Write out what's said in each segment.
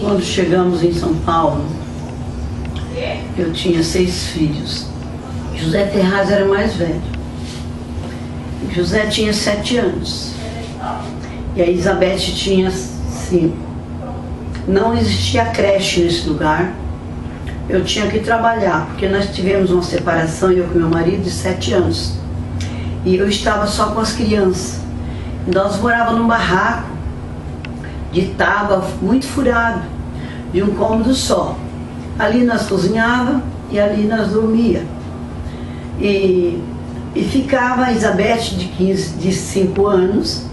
Quando chegamos em São Paulo, eu tinha 6 filhos. José Ferraz era o mais velho. José tinha 7 anos. E a Elizabeth tinha 5. Não existia creche nesse lugar. Eu tinha que trabalhar, porque nós tivemos uma separação, eu com meu marido, de 7 anos. E eu estava só com as crianças. Nós morávamos num barraco de tábua muito furado, de um cômodo só. Ali nós cozinhávamos e ali nós dormíamos. E ficava a Elizabeth de 5 anos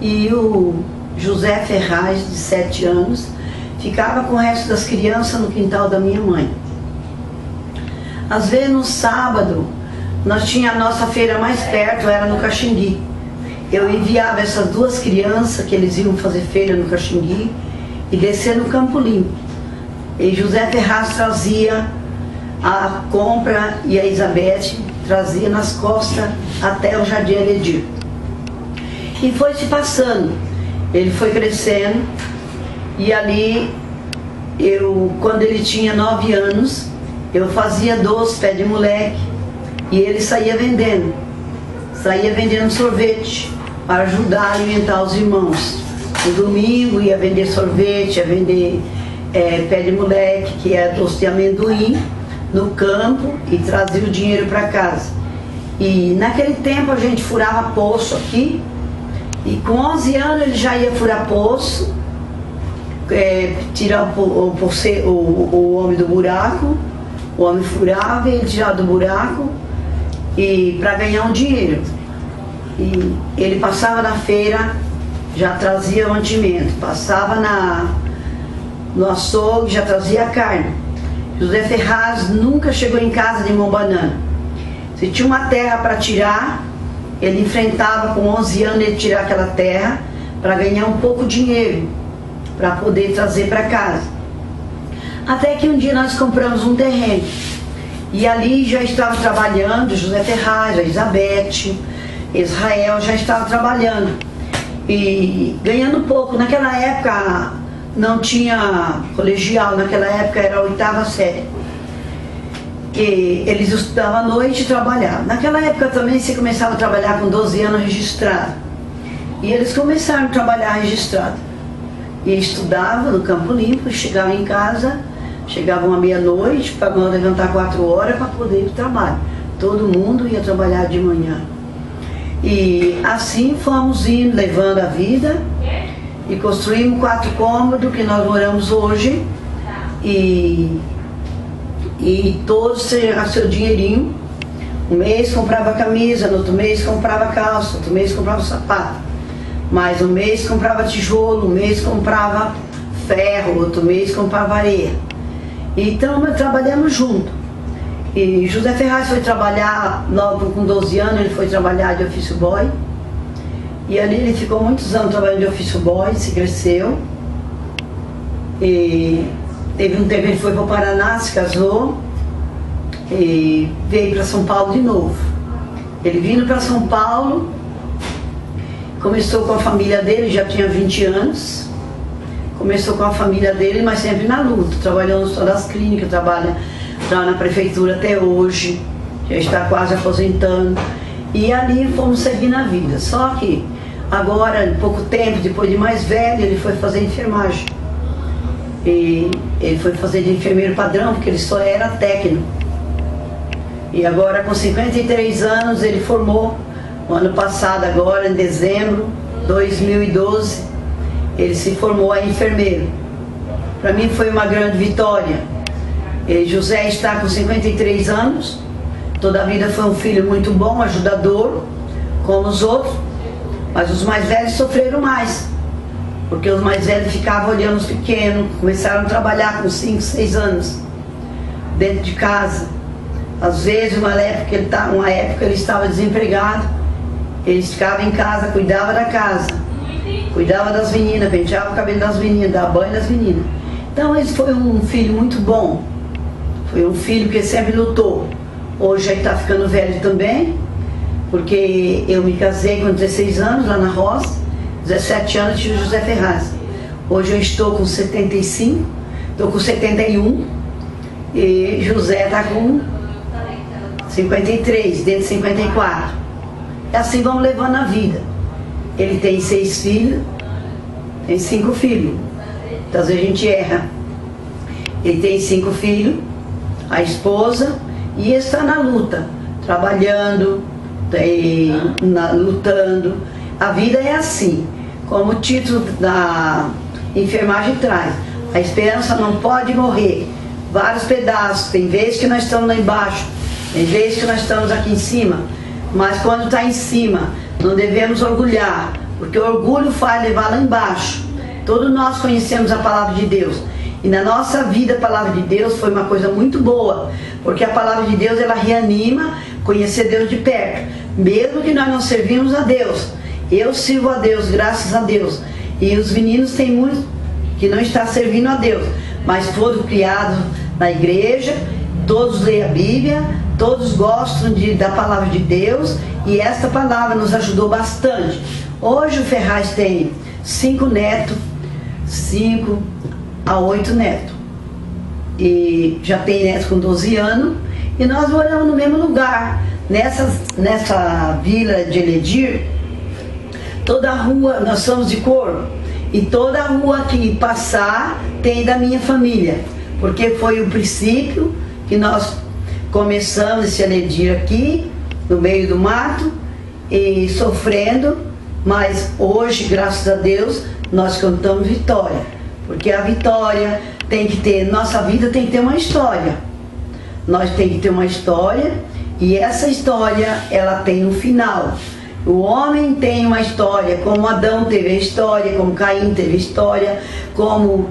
e o José Ferraz, de 7 anos, ficava com o resto das crianças no quintal da minha mãe. Às vezes no sábado, nós tínhamos a nossa feira mais perto, era no Caxingui. Eu enviava essas 2 crianças, que eles iam fazer feira no Caxingui, e descer no Campo Limpo. E José Ferraz trazia a compra e a Elizabeth trazia nas costas até o Jardim Aledir. E foi se passando, ele foi crescendo, e ali, quando ele tinha 9 anos, eu fazia doce, pé de moleque, e ele saía vendendo sorvete, para ajudar a alimentar os irmãos. No domingo ia vender sorvete, ia vender pé de moleque, que é doce de amendoim, no campo, e trazia o dinheiro para casa. E naquele tempo a gente furava poço aqui, e com 11 anos ele já ia furar poço, tirar o homem do buraco, o homem furava e ele tirava do buraco, e para ganhar um dinheiro. E ele passava na feira, já trazia mantimento, passava no açougue, já trazia carne. José Ferraz nunca chegou em casa de mão banana. Se tinha uma terra para tirar, ele enfrentava com 11 anos ele tirar aquela terra para ganhar um pouco de dinheiro, para poder trazer para casa. Até que um dia nós compramos um terreno. E ali já estava trabalhando José Ferraz, a Elizabeth, Israel já estava trabalhando e ganhando pouco. Naquela época não tinha colegial, naquela época era a 8ª série. E eles estudavam à noite e trabalhavam. Naquela época também se começava a trabalhar com 12 anos registrado. E eles começaram a trabalhar registrado. E estudavam no Campo Limpo, chegavam em casa, chegavam à meia-noite, para levantar 4 horas para poder ir para o trabalho. Todo mundo ia trabalhar de manhã. E assim fomos indo, levando a vida, e construímos 4 cômodos que nós moramos hoje, e todos chegaram seu dinheirinho. Um mês comprava camisa, no outro mês comprava calça, outro mês comprava sapato, mais um mês comprava tijolo, um mês comprava ferro, outro mês comprava areia. Então nós trabalhamos juntos. E José Ferraz foi trabalhar, com 12 anos, ele foi trabalhar de office boy. E ali ele ficou muitos anos trabalhando de office boy, se cresceu. E teve um tempo que ele foi para o Paraná, se casou. E veio para São Paulo de novo. Ele vindo para São Paulo, começou com a família dele, já tinha 20 anos. Começou com a família dele, mas sempre na luta, trabalhando em todas as clínicas, trabalha na prefeitura até hoje, já está quase aposentando. E ali fomos seguindo a vida. Só que agora, em pouco tempo, depois de mais velho, ele foi fazer enfermagem. E ele foi fazer de enfermeiro padrão, porque ele só era técnico. E agora, com 53 anos, ele formou, no ano passado, agora em dezembro de 2012, ele se formou a enfermeiro. Para mim foi uma grande vitória. José está com 53 anos, toda a vida foi um filho muito bom, ajudador, como os outros, mas os mais velhos sofreram mais, porque os mais velhos ficavam olhando os pequenos, começaram a trabalhar com 5, 6 anos, dentro de casa. Às vezes, uma época ele estava desempregado, ele ficava em casa, cuidava da casa, cuidava das meninas, penteava o cabelo das meninas, dava banho das meninas. Então ele foi um filho muito bom. Foi um filho que sempre lutou. Hoje já está ficando velho também, porque eu me casei com 16 anos lá na roça, 17 anos tive José Ferraz. Hoje eu estou com 75, Estou com 71 e José está com 53, dentro de 54. E assim vamos levando a vida. Ele tem 6 filhos, tem 5 filhos. Então às vezes a gente erra. Ele tem 5 filhos, a esposa, e está na luta, trabalhando, lutando. A vida é assim, como o título da enfermagem traz. A esperança não pode morrer. Vários pedaços. Tem vezes que nós estamos lá embaixo, tem vezes que nós estamos aqui em cima. Mas quando está em cima, não devemos orgulhar, porque o orgulho faz levar lá embaixo. Todos nós conhecemos a palavra de Deus. E na nossa vida a palavra de Deus foi uma coisa muito boa, porque a palavra de Deus ela reanima conhecer Deus de perto, mesmo que nós não servimos a Deus. Eu sirvo a Deus, graças a Deus. E os meninos têm muitos que não estão servindo a Deus, mas foram criados na igreja, todos leem a Bíblia, todos gostam da palavra de Deus, e esta palavra nos ajudou bastante. Hoje o Ferraz tem 5 netos, 5 a 8 netos, e já tem netos com 12 anos, e nós moramos no mesmo lugar, nessa vila de Eledir. Toda a rua, nós somos de Corvo, e toda a rua que passar tem da minha família, porque foi o princípio que nós começamos esse Eledir aqui, no meio do mato, e sofrendo, mas hoje, graças a Deus, nós cantamos vitória, porque a vitória tem que ter, nossa vida tem que ter uma história. Nós temos que ter uma história, e essa história, ela tem um final. O homem tem uma história, como Adão teve a história, como Caim teve a história, como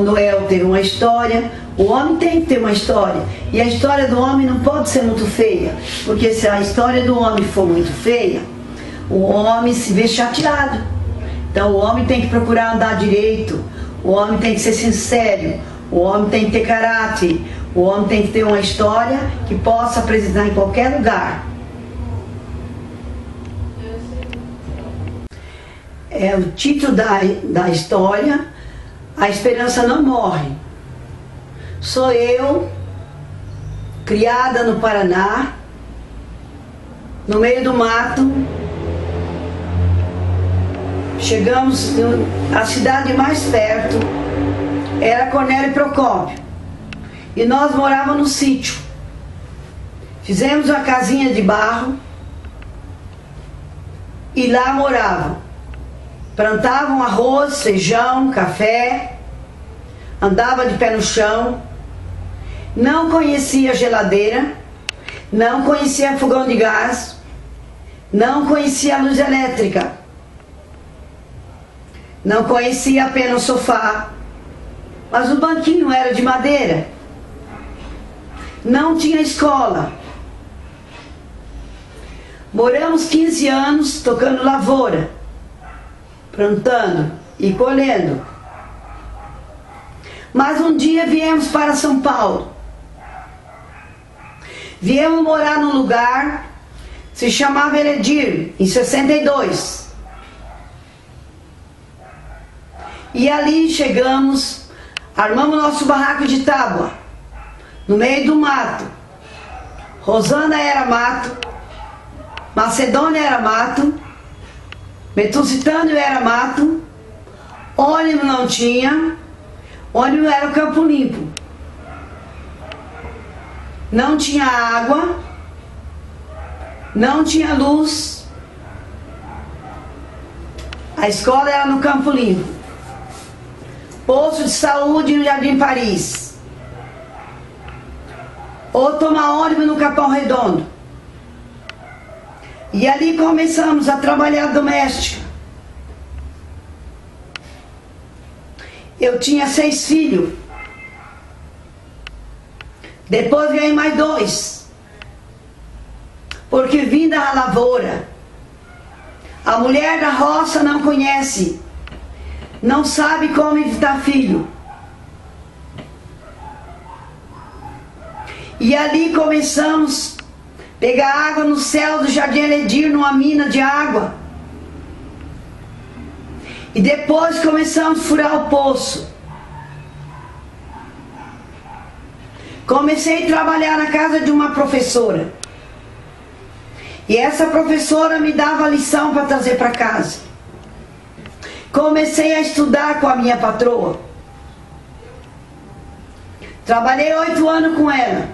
Noé teve uma história. O homem tem que ter uma história, e a história do homem não pode ser muito feia, porque se a história do homem for muito feia, o homem se vê chateado. Então o homem tem que procurar andar direito, o homem tem que ser sincero, o homem tem que ter caráter, o homem tem que ter uma história que possa apresentar em qualquer lugar. É o título da história, A Esperança Não Morre. Sou eu, criada no Paraná, no meio do mato. Chegamos, a cidade mais perto era Cornélio Procópio, e nós morávamos no sítio. Fizemos uma casinha de barro e lá moravam. Plantavam arroz, feijão, café, andava de pé no chão, não conhecia geladeira, não conhecia fogão de gás, não conhecia luz elétrica, não conhecia apenas o sofá, mas o banquinho era de madeira, não tinha escola. Moramos 15 anos tocando lavoura, plantando e colhendo. Mas um dia viemos para São Paulo. Viemos morar num lugar, se chamava Eledir, em 62. E ali chegamos, armamos nosso barraco de tábua, no meio do mato. Rosana era mato, Macedônia era mato, Metusitânio era mato, ônibus não tinha, ônibus era o Campo Limpo. Não tinha água, não tinha luz, a escola era no Campo Limpo, posto de saúde no Jardim Paris, ou tomar ônibus no Capão Redondo. E ali começamos a trabalhar doméstica. Eu tinha 6 filhos. Depois ganhei mais 2. Porque vim da lavoura. A mulher da roça não conhece, não sabe como evitar filho. E ali começamos a pegar água no céu do Jardim Eledir, numa mina de água. E depois começamos a furar o poço. Comecei a trabalhar na casa de uma professora. E essa professora me dava lição para trazer para casa. Comecei a estudar com a minha patroa. Trabalhei 8 anos com ela.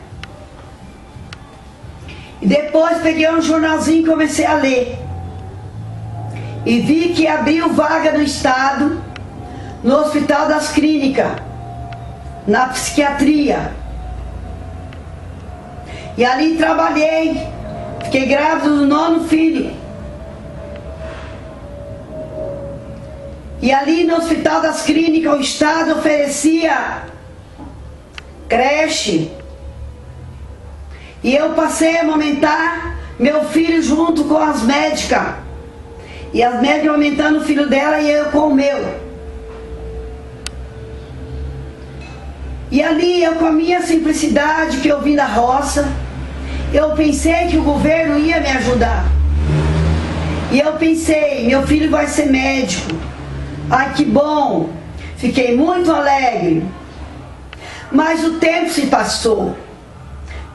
E depois peguei um jornalzinho e comecei a ler. E vi que abriu vaga no estado, no Hospital das Clínicas, na psiquiatria. E ali trabalhei, fiquei grávida do 9º filho. E ali no Hospital das Clínicas, o estado oferecia creche. E eu passei a amamentar meu filho junto com as médicas. E as médicas amamentando o filho dela e eu com o meu. E ali eu, com a minha simplicidade que eu vim da roça, eu pensei que o governo ia me ajudar. E eu pensei, meu filho vai ser médico. Ai, que bom! Fiquei muito alegre. Mas o tempo se passou.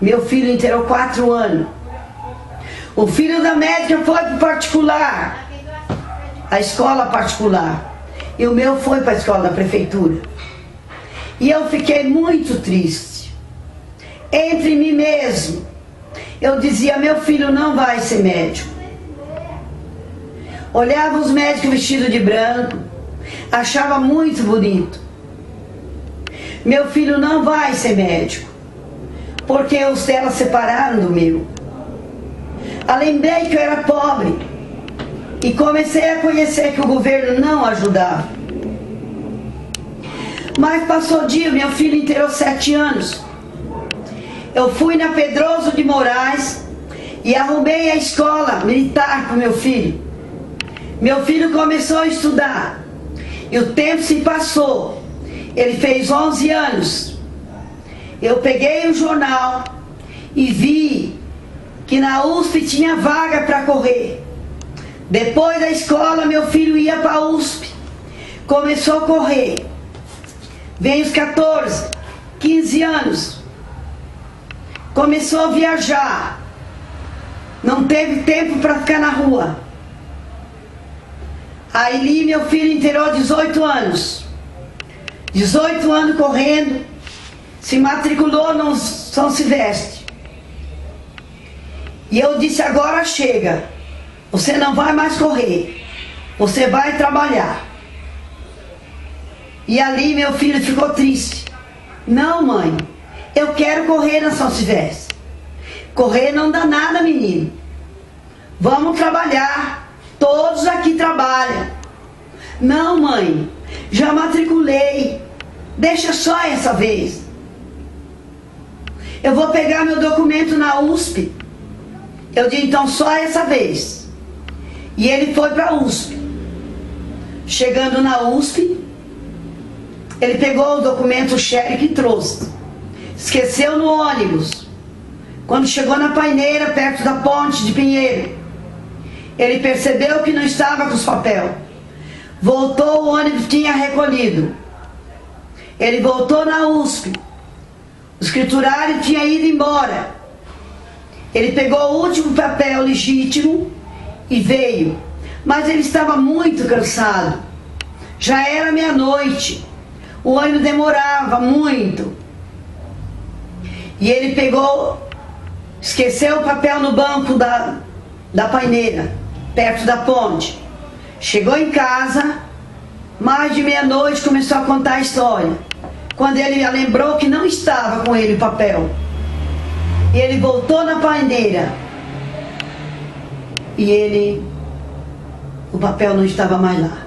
Meu filho inteirou 4 anos. O filho da médica foi para o particular, a escola particular. E o meu foi para a escola da prefeitura. E eu fiquei muito triste. Entre mim mesmo, eu dizia, meu filho não vai ser médico. Olhava os médicos vestidos de branco, achava muito bonito. Meu filho não vai ser médico, porque os dela separaram do meu. Eu lembrei que eu era pobre e comecei a conhecer que o governo não ajudava. Mas passou o dia, meu filho inteirou 7 anos. Eu fui na Pedroso de Moraes e arrumei a escola militar para o meu filho. Meu filho começou a estudar e o tempo se passou. Ele fez 11 anos. Eu peguei o jornal e vi que na USP tinha vaga para correr. Depois da escola, meu filho ia para a USP. Começou a correr. Veio os 14, 15 anos. Começou a viajar. Não teve tempo para ficar na rua. Aí meu filho inteirou 18 anos. 18 anos correndo. Se matriculou no São Silvestre. E eu disse, agora chega. Você não vai mais correr. Você vai trabalhar. E ali meu filho ficou triste. Não, mãe. Eu quero correr na São Silvestre. Correr não dá nada, menino. Vamos trabalhar. Todos aqui trabalham. Não, mãe. Já matriculei. Deixa só essa vez. Eu vou pegar meu documento na USP. Eu disse, então só essa vez. E ele foi para a USP. Chegando na USP, ele pegou o documento xerox e trouxe. Esqueceu no ônibus. Quando chegou na Paineira, perto da ponte de Pinheiro, ele percebeu que não estava com os papéis. Voltou, o ônibus tinha recolhido. Ele voltou na USP. O escriturário tinha ido embora. Ele pegou o último papel legítimo e veio. Mas ele estava muito cansado. Já era meia-noite. O ônibus demorava muito. E ele pegou, esqueceu o papel no banco da Paineira, perto da ponte. Chegou em casa, mais de meia-noite, começou a contar a história. Quando ele lembrou que não estava com ele o papel. E ele voltou na Paineira. E o papel não estava mais lá.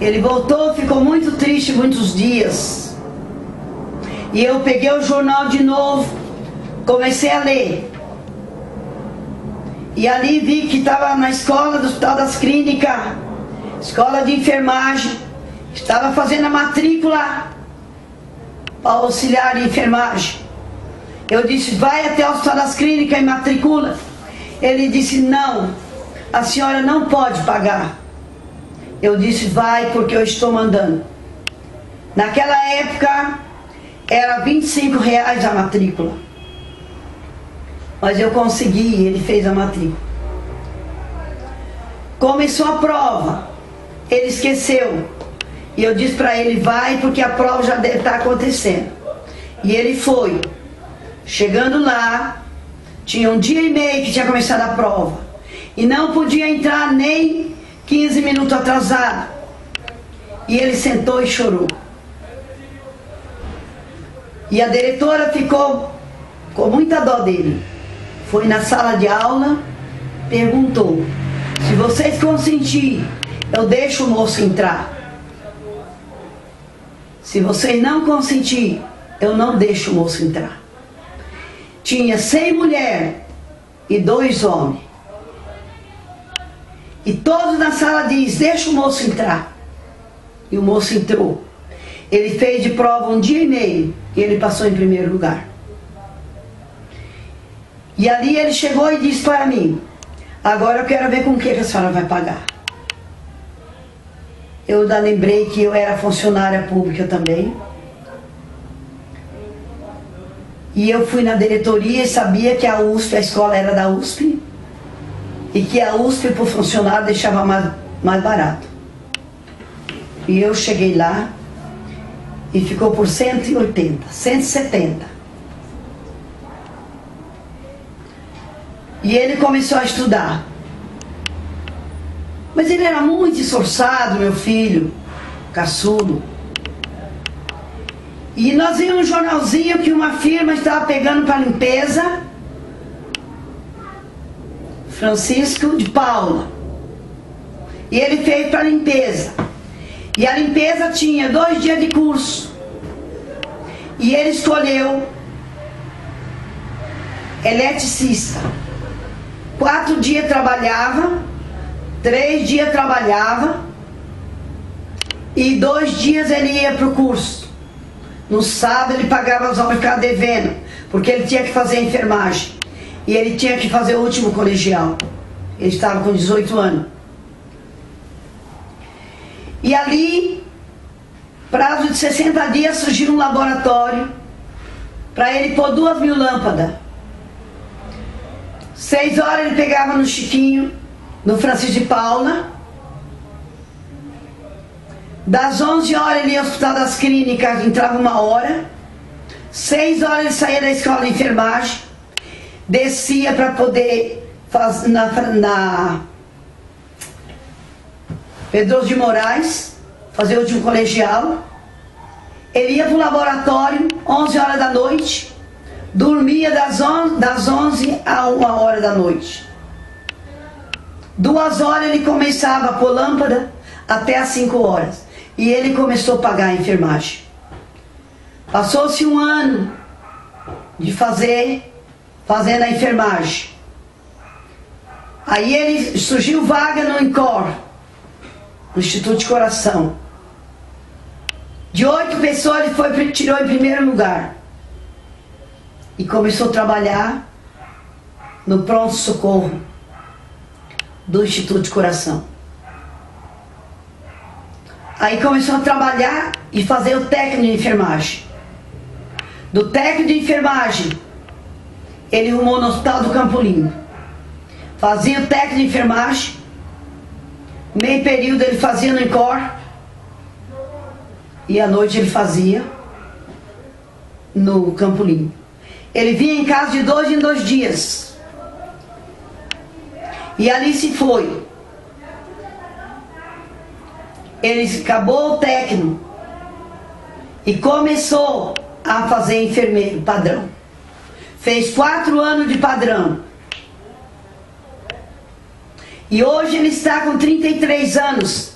Ele voltou, ficou muito triste muitos dias. E eu peguei o jornal de novo, comecei a ler. E ali vi que estava na escola do Hospital das Clínicas, escola de enfermagem, estava fazendo a matrícula para auxiliar de enfermagem. Eu disse, vai até o Hospital das Clínicas e matricula. Ele disse, não, a senhora não pode pagar. Eu disse, vai porque eu estou mandando. Naquela época, Era R$ 25 a matrícula. Mas eu consegui, ele fez a matrícula. Começou a prova, ele esqueceu. E eu disse para ele, vai porque a prova já deve estar acontecendo. E ele foi. Chegando lá, tinha 1 dia e meio que tinha começado a prova. E não podia entrar nem 15 minutos atrasado. E ele sentou e chorou. E a diretora ficou com muita dó dele. Foi na sala de aula, perguntou, se vocês consentirem, eu deixo o moço entrar. Se vocês não consentirem, eu não deixo o moço entrar. Tinha 100 mulheres e 2 homens. E todos na sala diz, deixa o moço entrar. E o moço entrou. Ele fez de prova 1 dia e meio e ele passou em primeiro lugar. E ali ele chegou e disse para mim, agora eu quero ver com o que a senhora vai pagar. Eu ainda lembrei que eu era funcionária pública também. E eu fui na diretoria e sabia que a USP, a escola era da USP. E que a USP para o funcionário deixava mais barato. E eu cheguei lá e ficou por 180, 170. E ele começou a estudar. Mas ele era muito esforçado, meu filho, caçudo. E nós vimos um jornalzinho que uma firma estava pegando para limpeza, Francisco de Paula. E ele fez para limpeza. E a limpeza tinha 2 dias de curso. E ele escolheu eletricista. 4 dias trabalhava, 3 dias trabalhava e 2 dias ele ia para o curso. No sábado ele pagava as obras e ficava devendo, porque ele tinha que fazer enfermagem. E ele tinha que fazer o último colegial. Ele estava com 18 anos. E ali, prazo de 60 dias, surgiu um laboratório para ele pôr 2.000 lâmpadas. 6 horas ele pegava no Chiquinho, no Francisco de Paula. Das 11 horas ele ia ao Hospital das Clínicas, entrava 1 hora. 6 horas ele saía da escola de enfermagem, descia para poder fazer na Pedro de Moraes, fazer o último colegial. Ele ia para o laboratório, 11 horas da noite, dormia das 11 a 1 hora da noite. 2 horas ele começava a pôr lâmpada até às 5 horas. E ele começou a pagar a enfermagem. Passou-se 1 ano de fazendo a enfermagem. Aí ele surgiu vaga no INCOR, no Instituto de Coração. De 8 pessoas ele tirou em primeiro lugar. E começou a trabalhar no pronto-socorro do Instituto de Coração. Aí começou a trabalhar e fazer o técnico de enfermagem. Do técnico de enfermagem, ele arrumou no Hospital do Campo Limpo. Fazia o técnico de enfermagem, meio período ele fazia no INCOR, e à noite ele fazia no Campo Limpo. Ele vinha em casa de 2 em 2 dias. E ali se foi. Ele acabou o técnico e começou a fazer enfermeiro padrão. Fez 4 anos de padrão. E hoje ele está com 33 anos.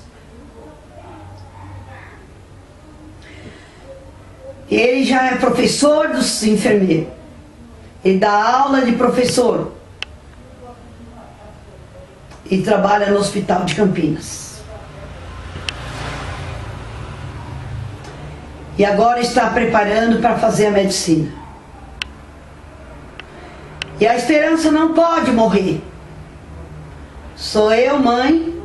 Ele já é professor dos enfermeiros. Ele dá aula de professor. E trabalha no Hospital de Campinas. E agora está preparando para fazer a medicina. E a esperança não pode morrer. Sou eu, mãe,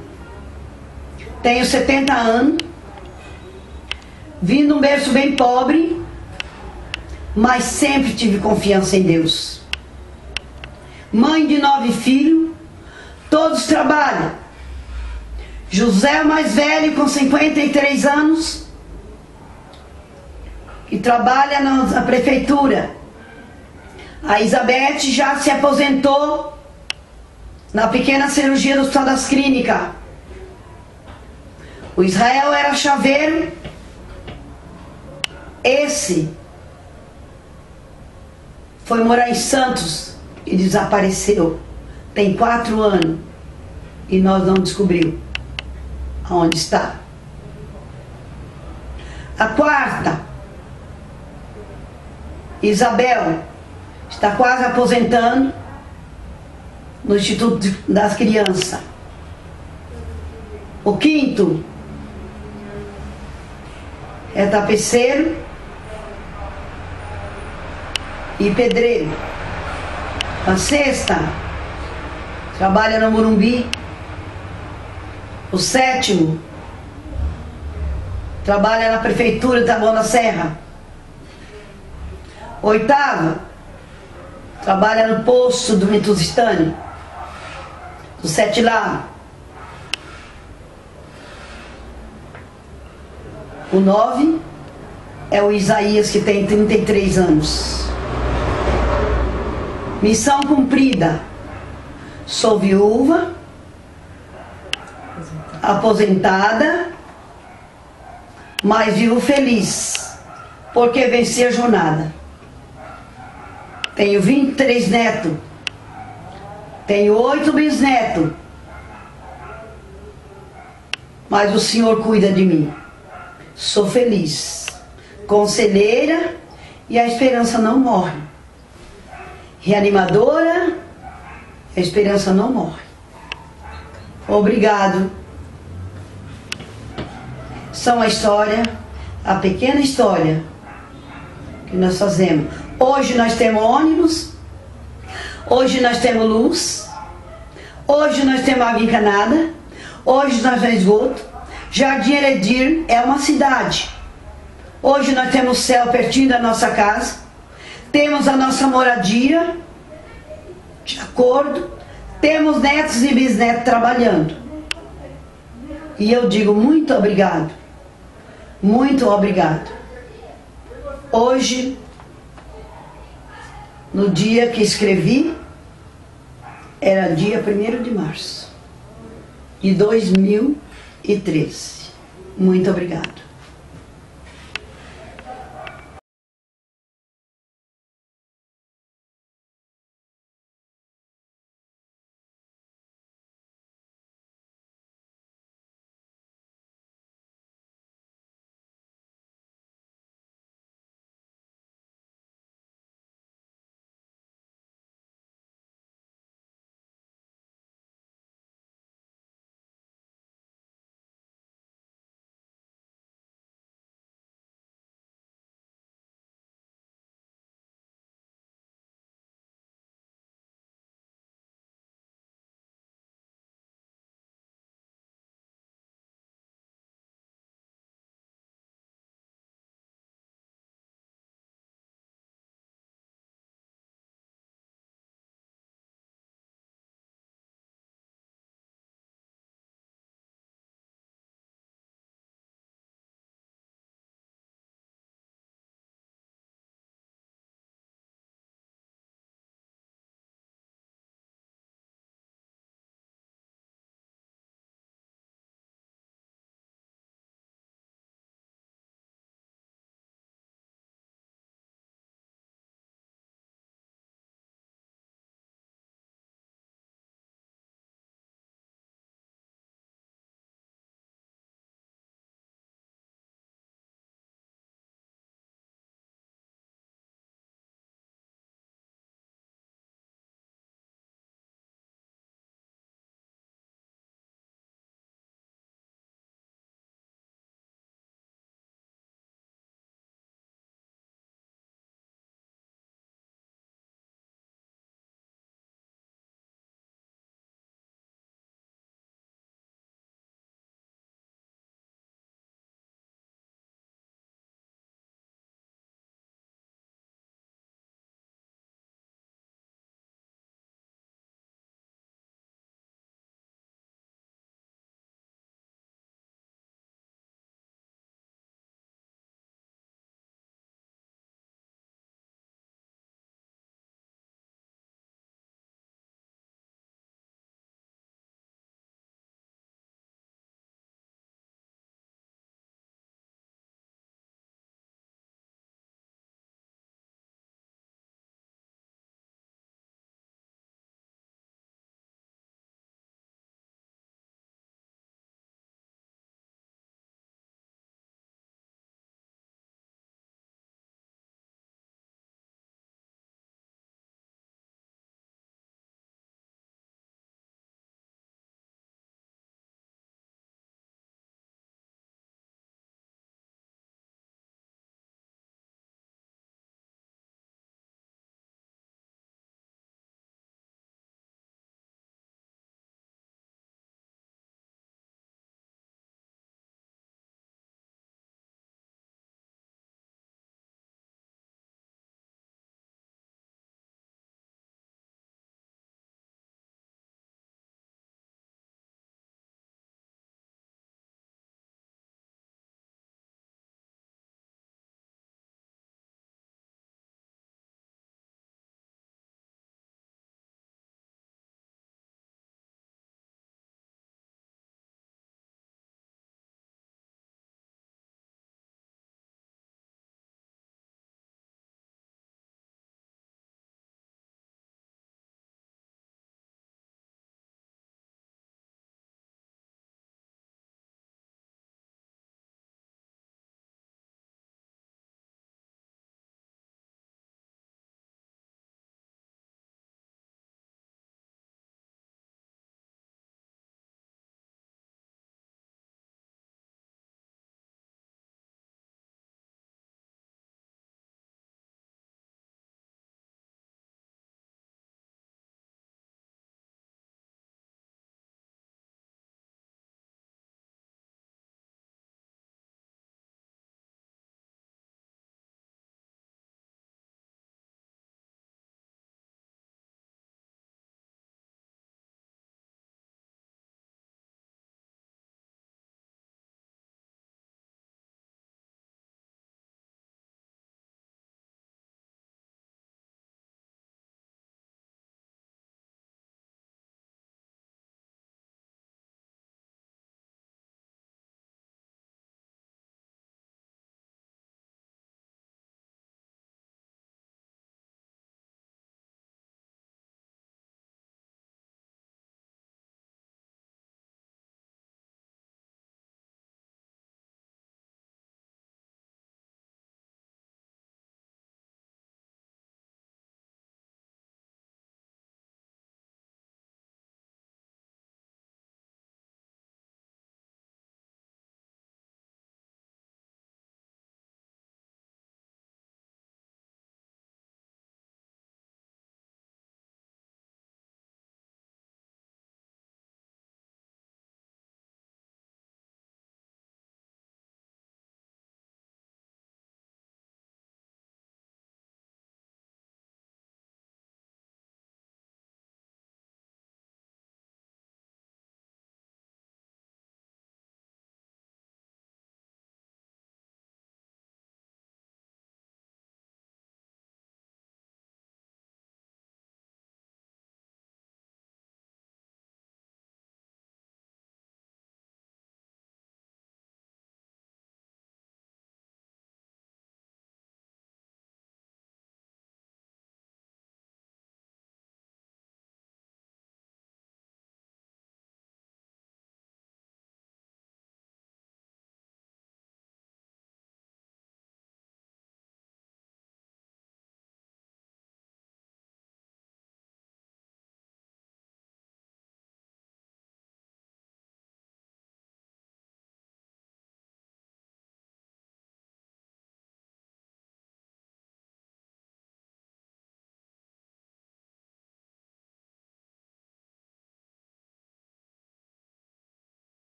tenho 70 anos, vim de um berço bem pobre, mas sempre tive confiança em Deus. Mãe de 9 filhos, todos trabalham. José, o mais velho, com 53 anos, que trabalha na prefeitura. A Elizabeth já se aposentou na pequena cirurgia do Hospital das Clínicas. O Israel era chaveiro. Esse foi morar em Santos e desapareceu. Tem 4 anos e nós não descobrimos aonde está. A quarta, Isabel, está quase aposentando no Instituto das Crianças. O quinto é tapeceiro e pedreiro. A sexta trabalha no Morumbi. O sétimo trabalha na prefeitura de Taboão da Serra. O oitavo trabalha no posto do Metuzistani, do 7 Lago. O 9 é o Isaías, que tem 33 anos. Missão cumprida. Sou viúva, aposentada, mas vivo feliz, porque venci a jornada. Tenho 23 netos, tenho 8 bisnetos, mas o Senhor cuida de mim. Sou feliz, conselheira, e a esperança não morre. Reanimadora, a esperança não morre. Obrigado. São a história, a pequena história que nós fazemos. Hoje nós temos ônibus, hoje nós temos luz, hoje nós temos água encanada, hoje nós temos esgoto. Jardim Heredir é uma cidade. Hoje nós temos o céu pertinho da nossa casa, temos a nossa moradia de acordo, temos netos e bisnetos trabalhando. E eu digo muito obrigado, muito obrigado. Hoje, no dia que escrevi, era dia 1º de março de 2013. Muito obrigado.